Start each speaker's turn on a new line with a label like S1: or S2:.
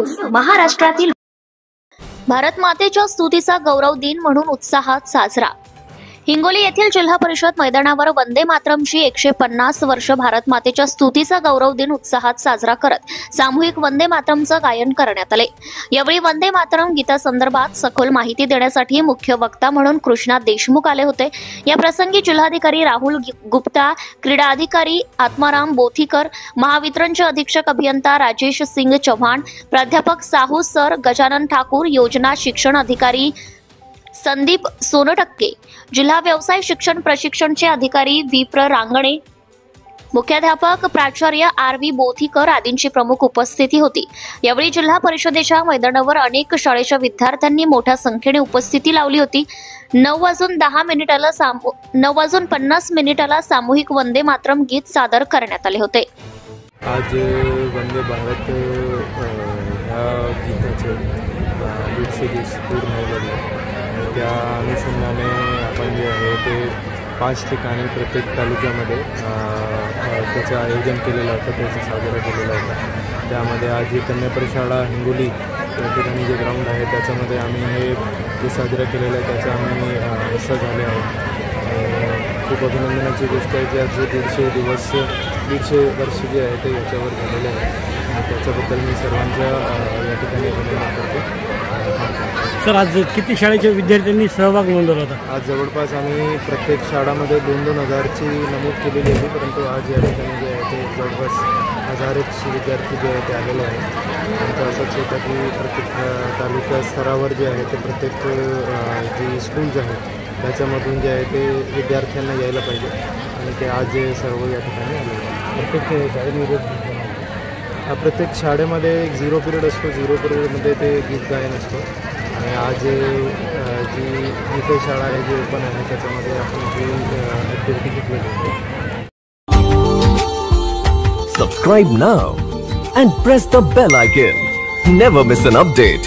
S1: News महाराष्ट्रातील भारत मातेच्या स्तुतीचा गौरव दिन म्हणून उत्साहात साजरा। हिंगोली येथील जिल्हा परिषद मैदानावर वंदे मातरमची 150 वर्ष भारत मातेच्या स्तुतीचा गौरव दिन उत्साहात साजरा करत सामूहिक वंदे मातरमचं गायन करण्यात आले। यावेळी वंदे मातरम गीतासंदर्भात सखोल माहिती देण्यासाठी मुख्य वक्ता म्हणून कृष्णा देशमुख आले होते। या प्रसंगी जिल्हाधिकारी राहुल गुप्ता, क्रीडा अधिकारी आत्माराम बोथीकर, महावितरणचे अधीक्षक अभियंता राजेश सिंग चव्हाण, प्राध्यापक साहू सर गजानन ठाकूर, योजना शिक्षण अधिकारी संदीप सोनटक्के, जिल्हा व्यवसाय शिक्षण प्रशिक्षणचे अधिकारी विप्र रांगणे, मुख्याध्यापक प्राचार्य RV बोथीकर आदींची प्रमुख उपस्थिती होती। यावेळी जिल्हा परिषदेच्या मैदानावर अनेक शाळेच्या विद्यार्थ्यांनी मोठ्या संख्येने उपस्थिती लावली होती। 9:50 सामूहिक वंदे मातरम गीत सादर करण्यात आले होते।
S2: आज वंदे भारत ह्या गीताचे 150 पूर्ण झाले। त्या अनुषंगाने आपण जे आहे ते 5 ठिकाणी प्रत्येक तालुक्यामध्ये त्याचं आयोजन केलेलं होतं, त्याचं साजरा केलेला होता। त्यामध्ये आज ही कन्यापर शाळा हिंगोली या ठिकाणी जे ग्राउंड आहे त्याच्यामध्ये आम्ही हे जे साजरा केलेलं आहे त्याचा आम्ही हिस्सा झाले आहोत। खूप अभिनंदनाची गोष्ट आहे की आज 150 वर्ष जे आहे ते याच्यावर झालेले आहे। त्याच्याबद्दल मी सर्वांच्या या ठिकाणी अभिनंदन करतो।
S3: सर, आज किती शाळेच्या विद्यार्थ्यांनी सहभाग नोंदवला होता?
S2: आज जवळपास आम्ही प्रत्येक शाळामध्ये 2-2 हजारची नमूद केलेली आहे, परंतु आज या ठिकाणी जे आहे ते जवळपास 1000 विद्यार्थी जे आहे ते आलेले आहेत। आणि असंच होतं की प्रत्येक तालुका स्तरावर जे आहे ते प्रत्येक जी स्कूल्स आहेत त्याच्यामधून जे आहे ते विद्यार्थ्यांना यायला पाहिजे आणि ते आज सर्व या ठिकाणी आलेले आहेत। प्रत्येक शाळेमध्ये एक 0 पिरियड असतो, 0 पिरियडमध्ये ते गीत गायन असतो। आणि आज जी इथे शाळा आहे जी ओपन आहे त्याच्यामध्ये आपण जी ॲक्टिव्हिटी घेतलेली आहे।
S4: Subscribe now and press the bell icon. Never miss an update.